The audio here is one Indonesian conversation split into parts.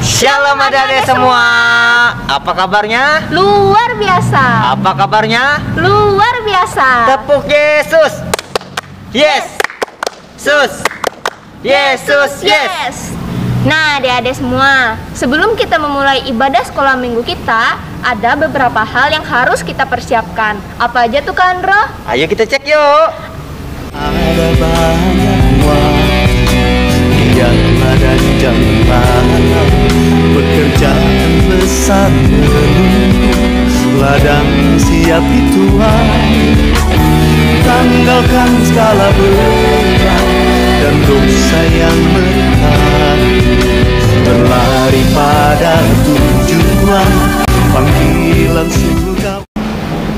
Shalom adik-adik semua. Apa kabarnya? Luar biasa. Apa kabarnya? Luar biasa. Tepuk Yesus. Yes. Sus. Yesus, yes. Nah, adik-adik semua, sebelum kita memulai ibadah sekolah minggu kita, ada beberapa hal yang harus kita persiapkan. Apa aja tuh, Kak Andro? Ayo kita cek yuk. Ada banyak waktu yang dan jangan pekerjaan besar ladang siap dituai, tanggalkan segala berat dan dosa yang menekan, berlari pada tujuan panggilan surga.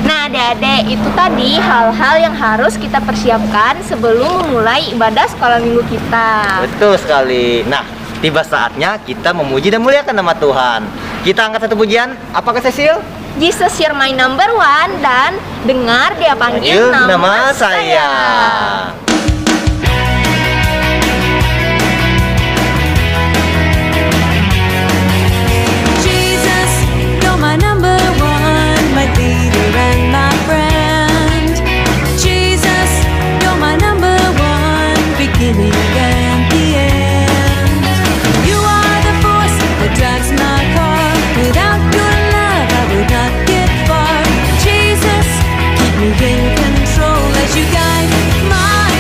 Nah, adik-adik, itu tadi hal-hal yang harus kita persiapkan sebelum memulai ibadah sekolah minggu kita. Betul sekali. Nah, tiba saatnya kita memuji dan muliakan nama Tuhan. Kita angkat satu pujian. Apakah Cecil? Jesus, you're my number one. Dan dengar dia panggil nama saya. Jesus, you're my number one, my leader and my friend. Jesus, you're my number one, beginning and the end. You are the force that drives my car. Without your love, I would not get far. Jesus, keep me in control as you guide my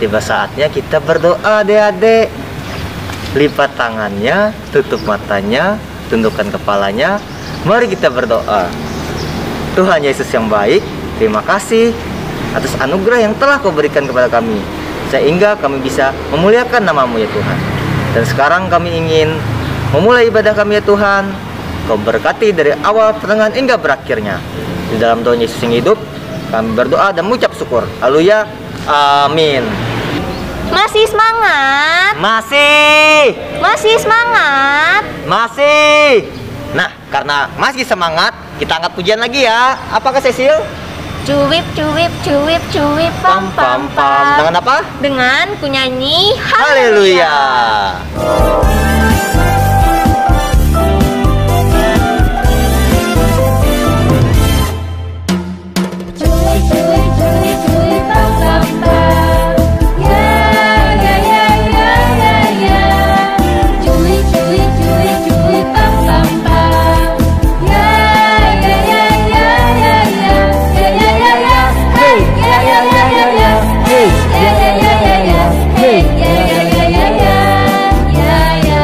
tiba saatnya kita berdoa, adik-adik. Lipat tangannya, tutup matanya, tundukkan kepalanya. Mari kita berdoa. Tuhan Yesus yang baik, terima kasih atas anugerah yang telah Kau berikan kepada kami, sehingga kami bisa memuliakan nama-Mu ya Tuhan. Dan sekarang kami ingin memulai ibadah kami ya Tuhan. Kau berkati dari awal, pertengahan, hingga berakhirnya. Di dalam Tuhan Yesus yang hidup, kami berdoa dan mengucap syukur. Haleluya. Amin. Masih semangat? Masih semangat? Masih. Nah, karena masih semangat, kita angkat pujian lagi ya. Apakah Cecil? Cuwip, cuwip, cuwip, cuwip, pam, pam, pam. Dengan apa? Dengan kunyanyi Haleluya. Cuwip, cuwip, cuwip, cuwip, pam, pam, pam. Ya, ya, ya, ya, ya, ya. Cuwip, cuwip, cuwip, cuwip, pam, pam, pam. Ya, ya, ya, ya, ya, ya. Ya, ya, ya, ya. Hey, ya, ya, ya, ya, ya. Hey, ya, ya, ya, ya, ya. Hey, ya, ya, ya, ya, ya. Ya, ya.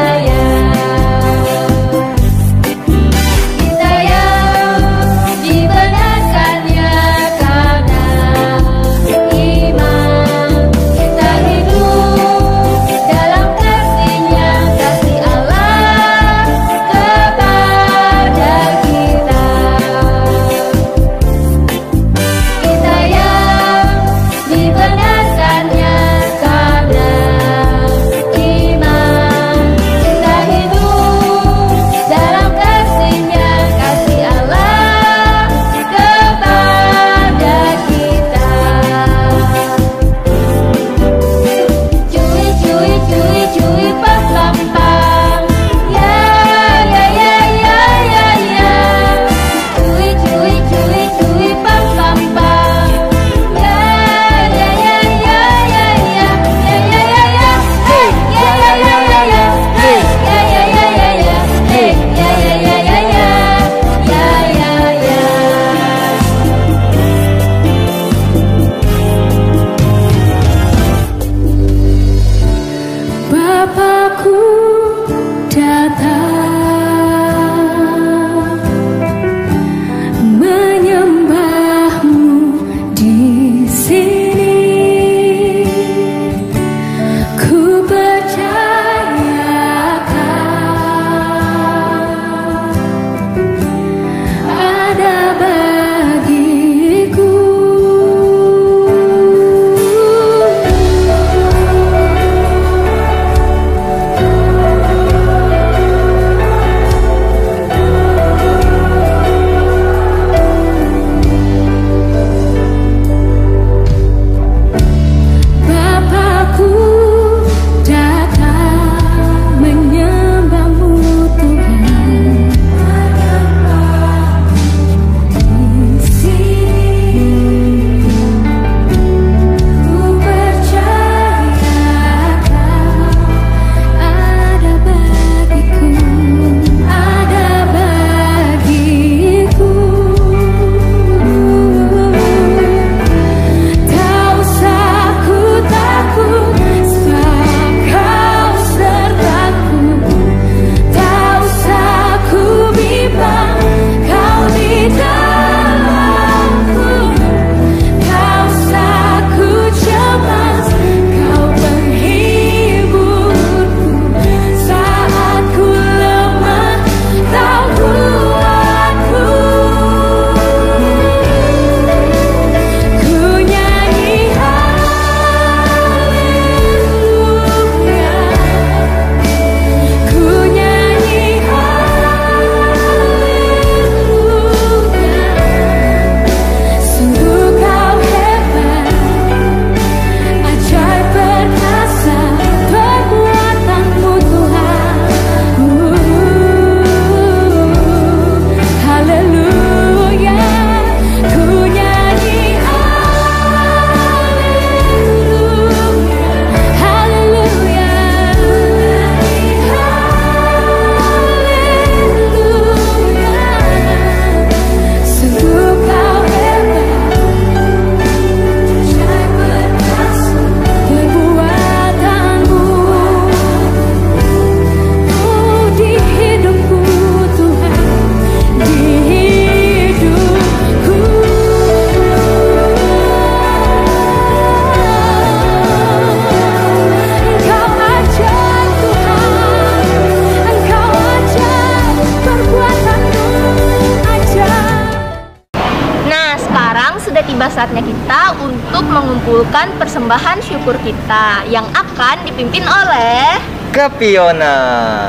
tiba saatnya kita untuk mengumpulkan persembahan syukur kita yang akan dipimpin oleh Kak Fiona.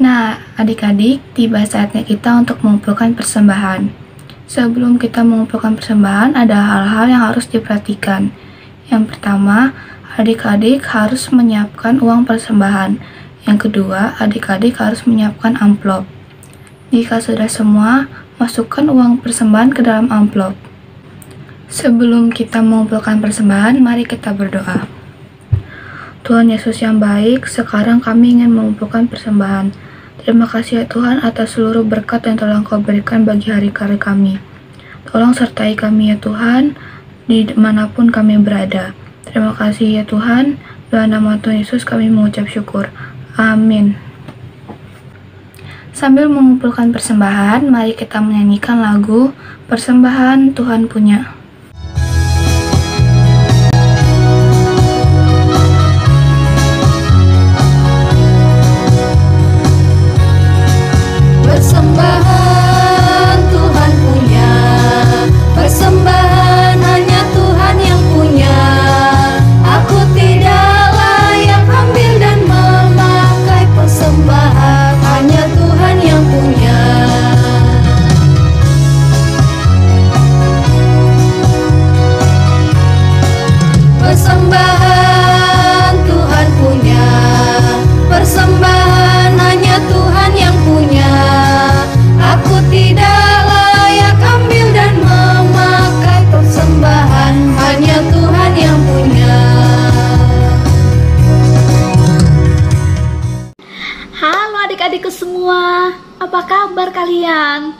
Nah, adik-adik, tiba saatnya kita untuk mengumpulkan persembahan. Sebelum kita mengumpulkan persembahan, ada hal-hal yang harus diperhatikan. Yang pertama, adik-adik harus menyiapkan uang persembahan. Yang kedua, adik-adik harus menyiapkan amplop. Jika sudah semua, masukkan uang persembahan ke dalam amplop. Sebelum kita mengumpulkan persembahan, mari kita berdoa. Tuhan Yesus yang baik, sekarang kami ingin mengumpulkan persembahan. Terima kasih ya Tuhan atas seluruh berkat yang telah Engkau berikan bagi hari-hari kami. Tolong sertai kami ya Tuhan, dimanapun kami berada. Terima kasih ya Tuhan, dalam nama Tuhan Yesus kami mengucap syukur. Amin. Sambil mengumpulkan persembahan, mari kita menyanyikan lagu Persembahan Tuhan Punya. Persembahan Tuhan punya, persembahan hanya Tuhan yang punya. Aku tidak layak ambil dan memakai persembahan, hanya Tuhan yang punya. Persembahan Tuhan punya, persembahan hanya Tuhan yang punya. Aku tidak layak ambil dan memakai persembahan, hanya Tuhan yang punya. Halo adik-adikku semua, apa kabar kalian?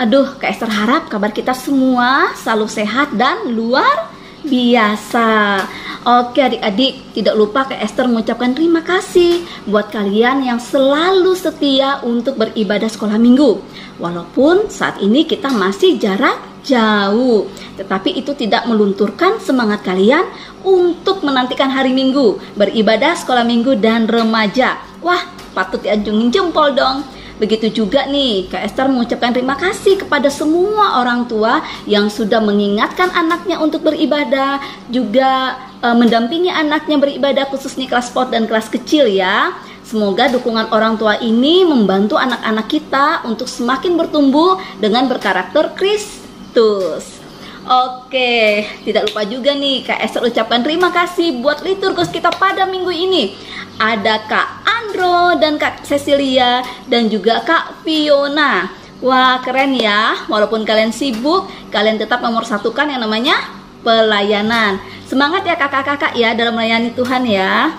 Aduh, Kak Esther harap kabar kita semua selalu sehat dan luar biasa. Oke adik-adik, tidak lupa Kak Esther mengucapkan terima kasih buat kalian yang selalu setia untuk beribadah sekolah minggu. Walaupun saat ini kita masih jarak jauh, tetapi itu tidak melunturkan semangat kalian untuk menantikan hari Minggu, beribadah sekolah minggu dan remaja. Wah, patut diacungin jempol dong. Begitu juga nih, Kak Esther mengucapkan terima kasih kepada semua orang tua yang sudah mengingatkan anaknya untuk beribadah, juga mendampingi anaknya beribadah khususnya kelas sport dan kelas kecil ya. Semoga dukungan orang tua ini membantu anak-anak kita untuk semakin bertumbuh dengan berkarakter Kristus. Oke, tidak lupa juga nih Kak Esther ucapkan terima kasih buat liturgus kita pada minggu ini. Ada Kak Andro dan Kak Cecilia dan juga Kak Fiona. Wah, keren ya. Walaupun kalian sibuk, kalian tetap memersatukan yang namanya pelayanan. Semangat ya kakak-kakak ya dalam melayani Tuhan ya.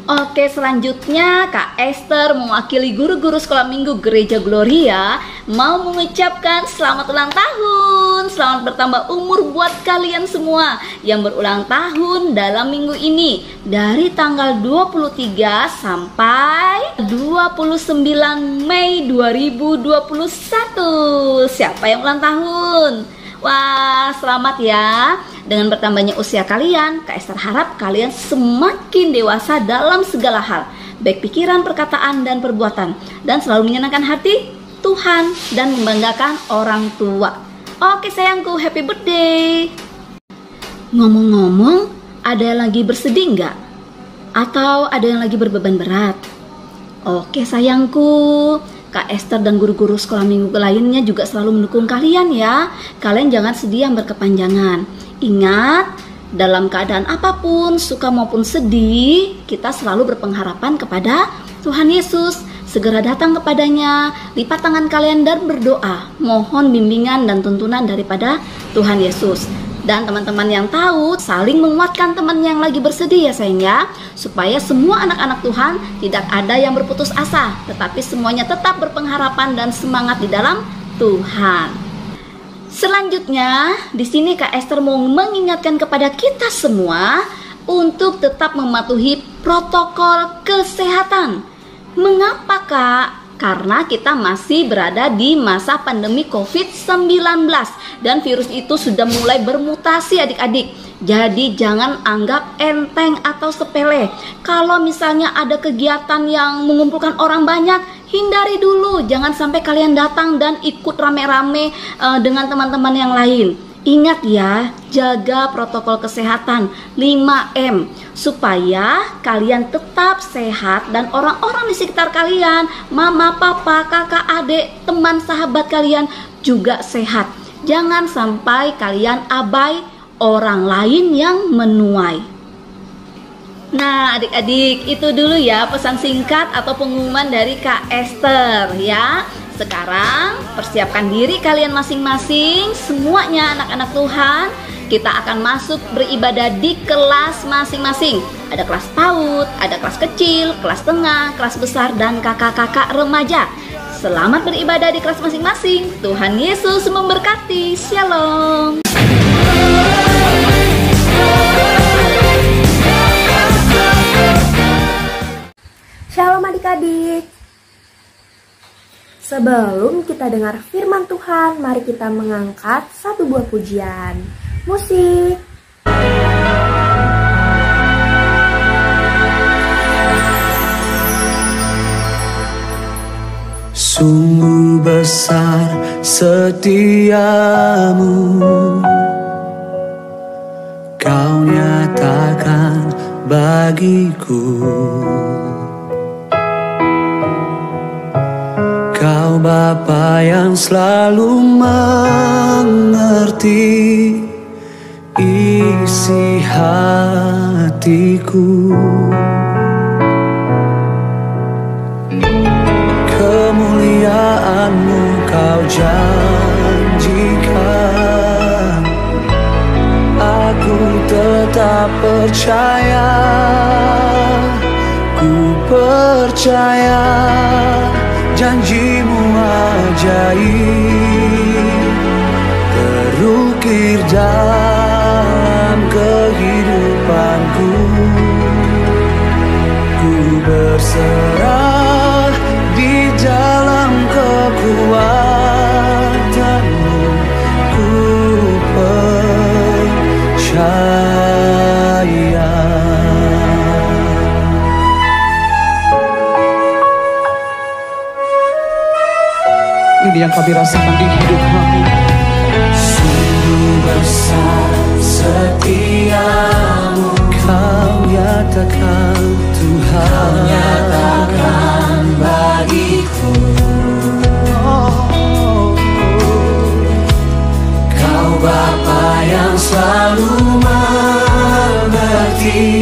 Oke, selanjutnya Kak Esther mewakili guru-guru sekolah minggu Gereja Gloria mau mengucapkan selamat ulang tahun, selamat bertambah umur buat kalian semua yang berulang tahun dalam minggu ini dari tanggal 23 sampai 29 Mei 2021. Siapa yang ulang tahun? Wah, selamat ya. Dengan bertambahnya usia kalian, Kak Esther harap kalian semakin dewasa dalam segala hal, baik pikiran, perkataan, dan perbuatan, dan selalu menyenangkan hati Tuhan dan membanggakan orang tua. Oke sayangku, happy birthday. Ngomong-ngomong, ada yang lagi bersedih nggak? Atau ada yang lagi berbeban berat? Oke sayangku, Kak Esther dan guru-guru sekolah minggu lainnya juga selalu mendukung kalian ya. Kalian jangan sedih yang berkepanjangan. Ingat, dalam keadaan apapun, suka maupun sedih, kita selalu berpengharapan kepada Tuhan Yesus. Segera datang kepadanya, lipat tangan kalian dan berdoa. Mohon bimbingan dan tuntunan daripada Tuhan Yesus. Dan teman-teman yang tahu, saling menguatkan teman yang lagi bersedih ya sayang ya, supaya semua anak-anak Tuhan tidak ada yang berputus asa, tetapi semuanya tetap berpengharapan dan semangat di dalam Tuhan. Selanjutnya, di sini Kak Esther mau mengingatkan kepada kita semua untuk tetap mematuhi protokol kesehatan. Mengapa Kak? Karena kita masih berada di masa pandemi COVID-19 dan virus itu sudah mulai bermutasi adik-adik. Jadi jangan anggap enteng atau sepele. Kalau misalnya ada kegiatan yang mengumpulkan orang banyak, hindari dulu, jangan sampai kalian datang dan ikut rame-rame dengan teman-teman yang lain. Ingat ya, jaga protokol kesehatan 5M supaya kalian tetap sehat dan orang-orang di sekitar kalian, mama, papa, kakak, adik, teman, sahabat kalian juga sehat. Jangan sampai kalian abai orang lain yang menuai. Nah, adik-adik, itu dulu ya pesan singkat atau pengumuman dari Kak Esther ya. Sekarang persiapkan diri kalian masing-masing, semuanya anak-anak Tuhan. Kita akan masuk beribadah di kelas masing-masing. Ada kelas PAUD, ada kelas kecil, kelas tengah, kelas besar, dan kakak-kakak remaja. Selamat beribadah di kelas masing-masing. Tuhan Yesus memberkati. Shalom. Shalom adik-adik. Sebelum kita dengar firman Tuhan, mari kita mengangkat satu buah pujian. Musik. Sungguh besar setiamu, Kau nyatakan bagiku. Kau Bapa yang selalu mengerti isi hatiku. Kemuliaan-Mu Kau janjikan, aku tetap percaya, ku percaya. Janji-Mu ajaib terukir dalam kehidupanku. Ku berserah di dalam kekuatan-Mu, ku percaya. Ini yang kami rasakan di hidup kami. Sungguh besar setiamu, Kau nyatakan Tuhan, Kau nyatakan bagiku. Kau Bapa yang selalu mengerti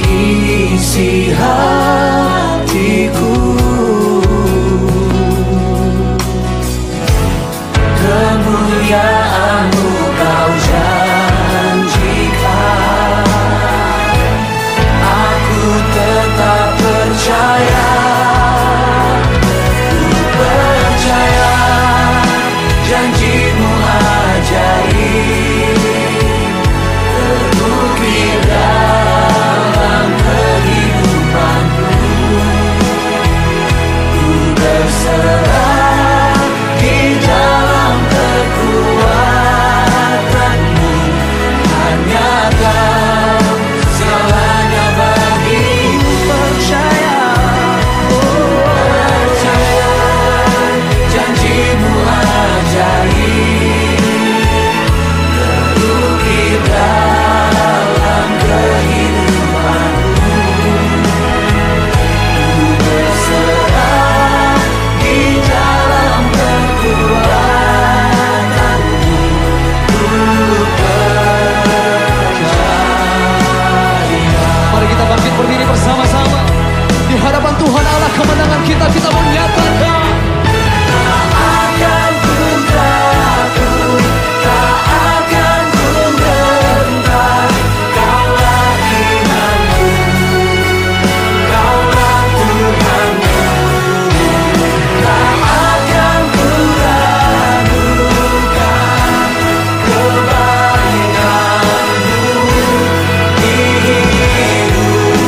isi hatiku. Kemuliaan-Mu Kau janjikan, aku tetap percaya, ku percaya. Janji-Mu ajaib terukir dalam kehidupanku. Ku berserah di dalam kekuatan-Mu, hanya Kau segalanya bagiku. Percaya, percaya. Janji-Mu ajaib terukir dalam kehidupanku. Ku berserah di dalam kekuatan-Mu, ku percaya. Mari kita bangkit berdiri bersama-sama di hadapan Tuhan Allah kemenangan kita. Kita menyatakan, tak akan ku takut, tak akan ku gentar. Kaulah imanku, Kaulah Tuhanku. Tak akan ku ragukan kebaikan-Mu di hidupku.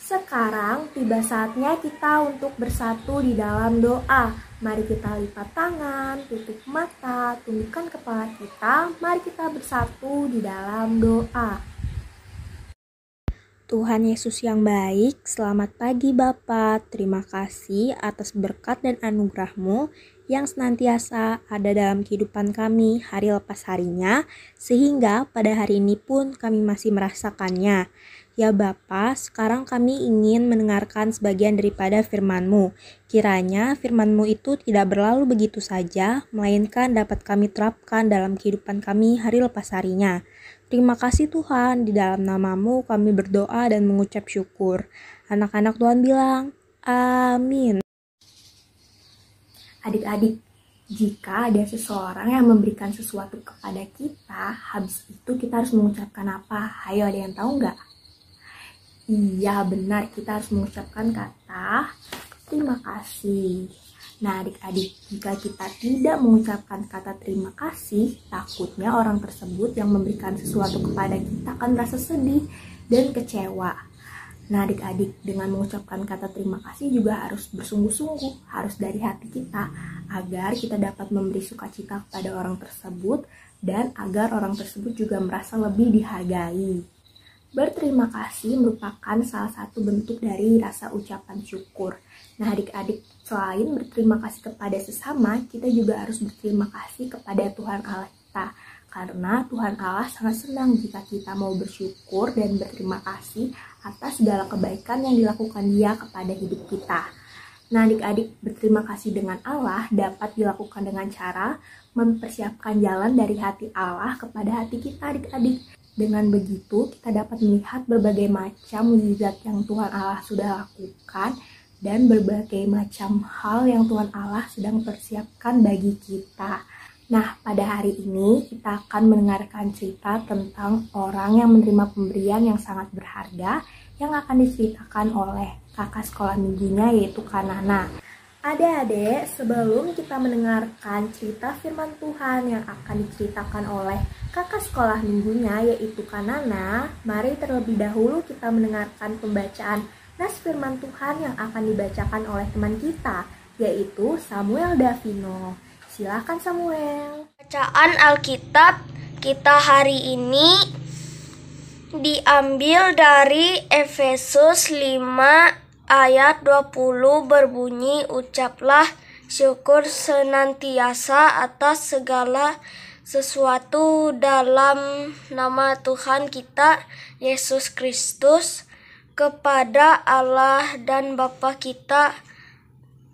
Sekarang tiba saatnya kita untuk bersatu di dalam doa. Mari kita lipat tangan, tutup mata, tundukkan kepala kita. Mari kita bersatu di dalam doa. Tuhan Yesus yang baik, selamat pagi Bapa. Terima kasih atas berkat dan anugerah-Mu yang senantiasa ada dalam kehidupan kami hari lepas harinya, sehingga pada hari ini pun kami masih merasakannya. Ya Bapa, sekarang kami ingin mendengarkan sebagian daripada firman-Mu. Kiranya firman-Mu itu tidak berlalu begitu saja, melainkan dapat kami terapkan dalam kehidupan kami hari lepas harinya. Terima kasih Tuhan, di dalam nama-Mu kami berdoa dan mengucap syukur. Anak-anak Tuhan bilang, amin. Adik-adik, jika ada seseorang yang memberikan sesuatu kepada kita, habis itu kita harus mengucapkan apa? Ayo, ada yang tahu nggak? Iya, benar, kita harus mengucapkan kata terima kasih. Nah, adik-adik, jika kita tidak mengucapkan kata terima kasih, takutnya orang tersebut yang memberikan sesuatu kepada kita akan merasa sedih dan kecewa. Nah, adik-adik, dengan mengucapkan kata terima kasih juga harus bersungguh-sungguh, harus dari hati kita, agar kita dapat memberi sukacita kepada orang tersebut dan agar orang tersebut juga merasa lebih dihargai. Berterima kasih merupakan salah satu bentuk dari rasa ucapan syukur. Nah, adik-adik, selain berterima kasih kepada sesama, kita juga harus berterima kasih kepada Tuhan Allah kita. Karena Tuhan Allah sangat senang jika kita mau bersyukur dan berterima kasih atas segala kebaikan yang dilakukan Dia kepada hidup kita. Nah, adik-adik, berterima kasih dengan Allah dapat dilakukan dengan cara mempersiapkan jalan dari hati Allah kepada hati kita, adik-adik. Dengan begitu, kita dapat melihat berbagai macam mukjizat yang Tuhan Allah sudah lakukan dan berbagai macam hal yang Tuhan Allah sedang persiapkan bagi kita. Nah, pada hari ini kita akan mendengarkan cerita tentang orang yang menerima pemberian yang sangat berharga yang akan diceritakan oleh kakak sekolah minggunya, yaitu Kak Nana. Adik-adik, sebelum kita mendengarkan cerita firman Tuhan yang akan diceritakan oleh kakak sekolah minggunya, yaitu Kak Nana, mari terlebih dahulu kita mendengarkan pembacaan nas firman Tuhan yang akan dibacakan oleh teman kita, yaitu Samuel Davino. Silakan Samuel. Bacaan Alkitab kita hari ini diambil dari Efesus 5 ayat 20 berbunyi, ucaplah syukur senantiasa atas segala sesuatu dalam nama Tuhan kita Yesus Kristus kepada Allah dan Bapa kita.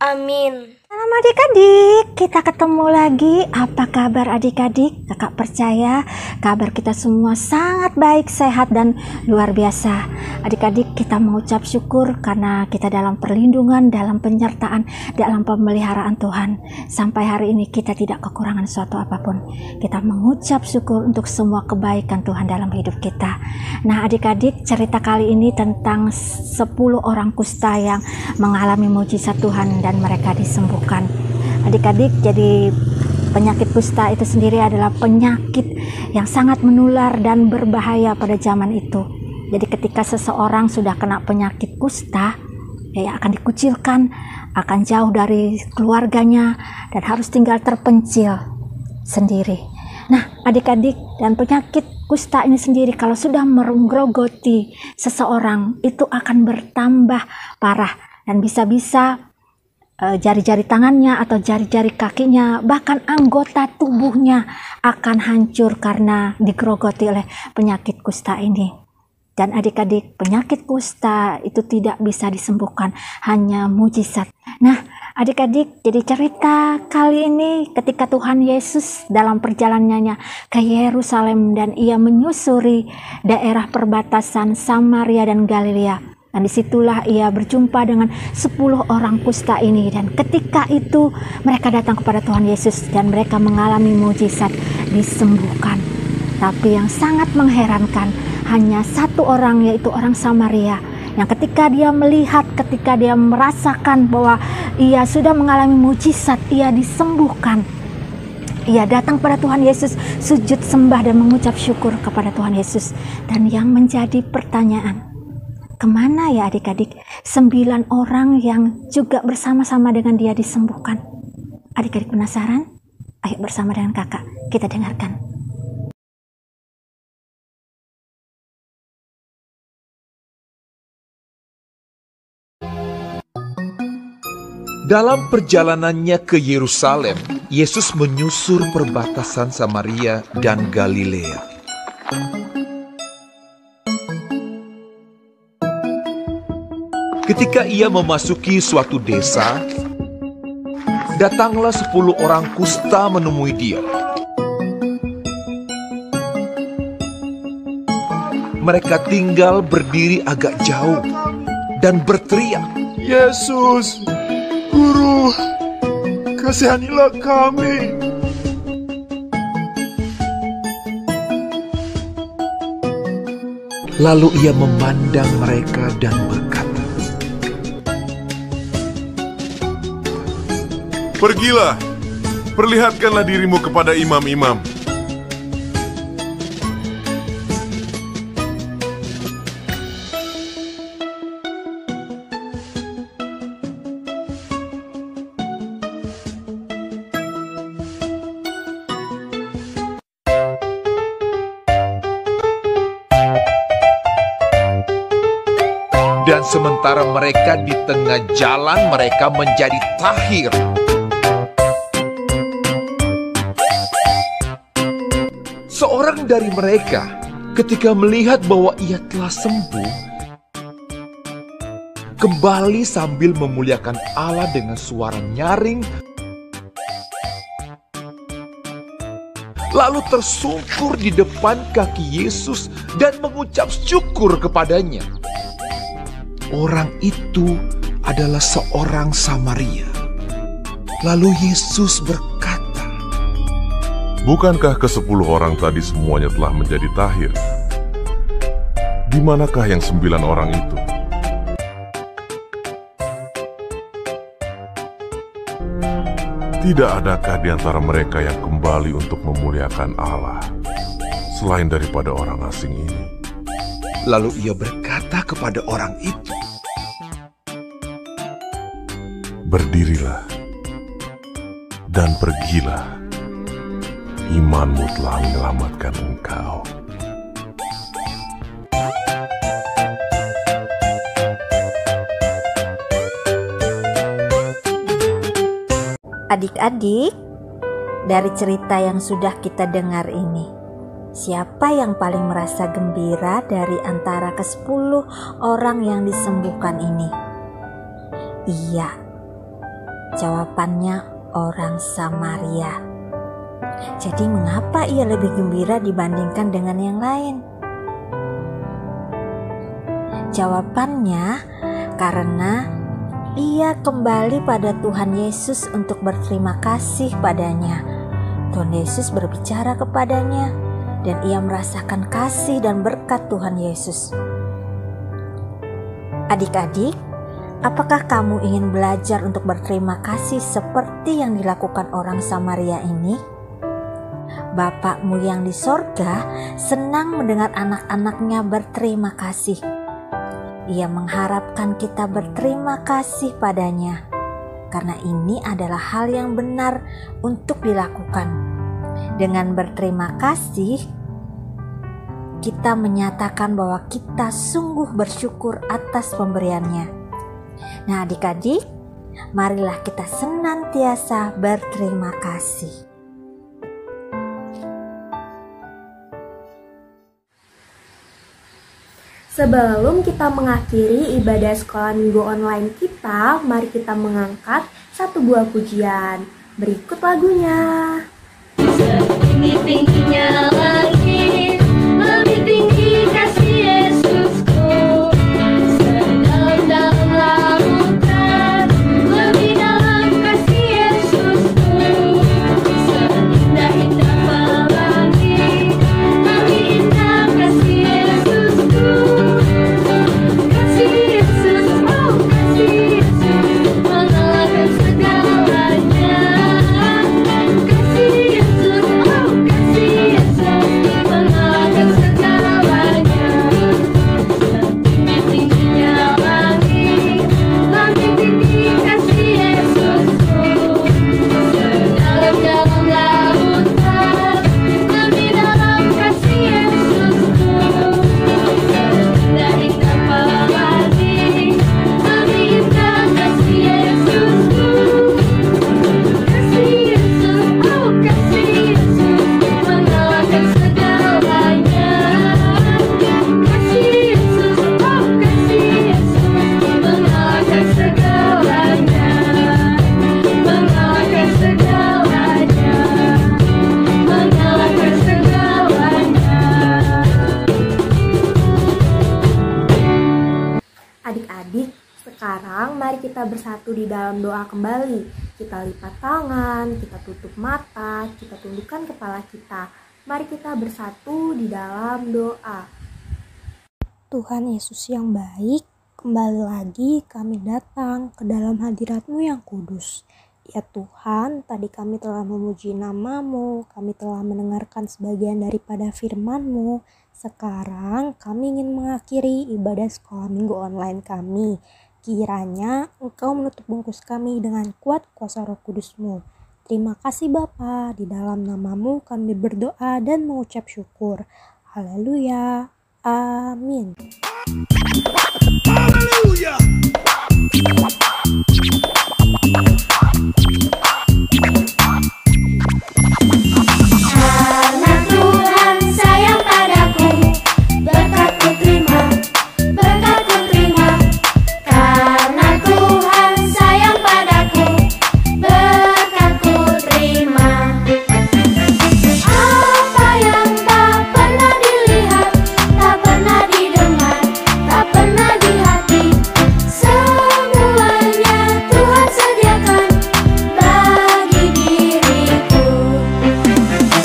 Amin. Salam adik-adik, kita ketemu lagi. Apa kabar adik-adik? Kakak percaya kabar kita semua sangat baik, sehat, dan luar biasa. Adik-adik, kita mengucap syukur karena kita dalam perlindungan, dalam penyertaan, dalam pemeliharaan Tuhan. Sampai hari ini kita tidak kekurangan suatu apapun. Kita mengucap syukur untuk semua kebaikan Tuhan dalam hidup kita. Nah adik-adik, cerita kali ini tentang 10 orang kusta yang mengalami mujizat Tuhan dan mereka disembuhkan. Adik-adik, jadi penyakit kusta itu sendiri adalah penyakit yang sangat menular dan berbahaya pada zaman itu. Jadi ketika seseorang sudah kena penyakit kusta, ya akan dikucilkan, akan jauh dari keluarganya, dan harus tinggal terpencil sendiri. Nah adik-adik, dan penyakit kusta ini sendiri kalau sudah menggerogoti seseorang itu akan bertambah parah dan bisa-bisa jari-jari tangannya atau jari-jari kakinya, bahkan anggota tubuhnya akan hancur karena digerogoti oleh penyakit kusta ini. Dan adik-adik, penyakit kusta itu tidak bisa disembuhkan, hanya mujizat. Nah adik-adik, jadi cerita kali ini ketika Tuhan Yesus dalam perjalanannya ke Yerusalem dan ia menyusuri daerah perbatasan Samaria dan Galilea. Dan disitulah ia berjumpa dengan 10 orang kusta ini. Dan ketika itu mereka datang kepada Tuhan Yesus dan mereka mengalami mujizat, disembuhkan. Tapi yang sangat mengherankan, hanya satu orang, yaitu orang Samaria, yang ketika dia melihat, ketika dia merasakan bahwa ia sudah mengalami mujizat, ia disembuhkan. Ia datang pada Tuhan Yesus, sujud sembah dan mengucap syukur kepada Tuhan Yesus. Dan yang menjadi pertanyaan, kemana ya adik-adik 9 orang yang juga bersama-sama dengan dia disembuhkan? Adik-adik penasaran? Ayo bersama dengan kakak kita dengarkan. Dalam perjalanannya ke Yerusalem, Yesus menyusur perbatasan Samaria dan Galilea. Ketika ia memasuki suatu desa, datanglah 10 orang kusta menemui dia. Mereka tinggal berdiri agak jauh dan berteriak, Yesus, Guru, kasihanilah kami. Lalu ia memandang mereka dan berkata, Pergilah, perlihatkanlah dirimu kepada imam-imam. Dan sementara mereka di tengah jalan, mereka menjadi tahir. Seorang dari mereka, ketika melihat bahwa ia telah sembuh, kembali sambil memuliakan Allah dengan suara nyaring, lalu tersungkur di depan kaki Yesus dan mengucap syukur kepadanya. Orang itu adalah seorang Samaria. Lalu Yesus berkata, Bukankah ke-10 orang tadi semuanya telah menjadi tahir? Di manakah yang 9 orang itu? Tidak adakah di antara mereka yang kembali untuk memuliakan Allah selain daripada orang asing ini? Lalu ia berkata kepada orang itu, Berdirilah dan pergilah, imanmu telah menyelamatkan engkau. Adik-adik, dari cerita yang sudah kita dengar ini, siapa yang paling merasa gembira dari antara ke-10 orang yang disembuhkan ini? Iya, jawabannya orang Samaria. Jadi mengapa ia lebih gembira dibandingkan dengan yang lain? Jawabannya karena ia kembali pada Tuhan Yesus untuk berterima kasih padanya. Tuhan Yesus berbicara kepadanya dan ia merasakan kasih dan berkat Tuhan Yesus. Adik-adik, apakah kamu ingin belajar untuk berterima kasih seperti yang dilakukan orang Samaria ini? Bapakmu yang di sorga senang mendengar anak-anaknya berterima kasih. Ia mengharapkan kita berterima kasih padanya, karena ini adalah hal yang benar untuk dilakukan. Dengan berterima kasih, kita menyatakan bahwa kita sungguh bersyukur atas pemberiannya. Nah adik-adik, marilah kita senantiasa berterima kasih. Sebelum kita mengakhiri ibadah sekolah minggu online kita, mari kita mengangkat satu buah pujian. Berikut lagunya. Setinggi-tingginya langit, lebih tinggi kasih Yesusku. Sedalam-dalam lautan, lebih dalam kasih Yesusku. Seindah-indah pelangi, lebih indah kasih Yesusku. Kasih Yesus, oh kasih Yesus, mengalahkan segalanya. Kasih Yesus, oh kasih Yesus, mengalahkan Sekarang mari kita bersatu di dalam doa kembali. Kita lipat tangan, kita tutup mata, kita tundukkan kepala kita. Mari kita bersatu di dalam doa. Tuhan Yesus yang baik, kembali lagi kami datang ke dalam hadirat-Mu yang kudus. Ya Tuhan, tadi kami telah memuji nama-Mu, kami telah mendengarkan sebagian daripada firman-Mu. Sekarang kami ingin mengakhiri ibadah sekolah minggu online kami. Kiranya Engkau menutup bungkus kami dengan kuat kuasa Roh Kudus-Mu. Terima kasih Bapa, di dalam nama-Mu kami berdoa dan mengucap syukur. Haleluya. Amin. Haleluya. Karena Tuhan sayang padaku, berkat-Ku terima, berkat-Ku terima. Karena Tuhan sayang padaku, berkat-Ku terima. Apa yang tak pernah dilihat, tak pernah didengar, tak pernah di hati, semuanya Tuhan sediakan bagi diriku.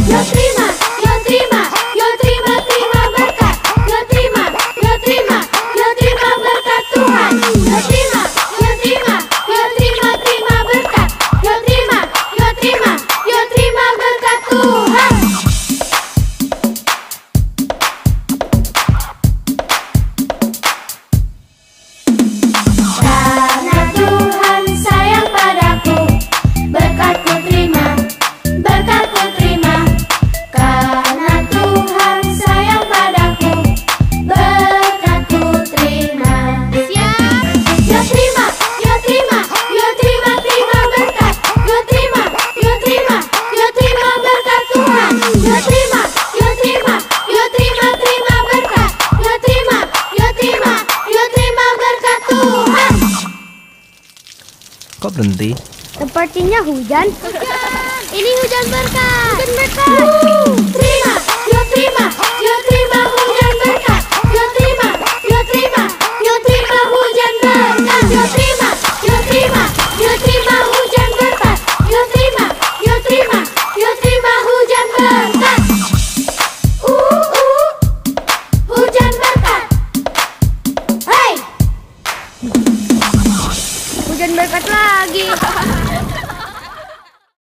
Yo terima, yo terima, yo terima, terima berkat. Yo terima, yo terima, yo terima berkat Tuhan. Yo terima, yo terima, yo terima, terima berkat. Yo terima, yo terima, yo terima berkat Tuhan. Karena Tuhan sayang padaku, berkat-Ku terima, berkat-Ku terima. Karena Tuhan sayang padaku, berkat-Ku terima. Siap. Yo terima, yo terima, yo terima, terima berkat. Yo terima, yo terima, yo terima berkat Tuhan. Yo terima, yo terima, yo terima, terima berkat. Yo terima, yo terima, yo terima berkat Tuhan. Kok berhenti? Sepertinya hujan. Ini hujan berkat. Hujan berkat. Terima, yo terima, yo terima hujan berkat. Yo terima, yo terima, yo terima hujan berkat. Yo terima, yo terima, yo terima hujan berkat. Yo terima, yo terima, yo terima hujan berkat. Hujan berkat. Hey. Hujan berkat lagi.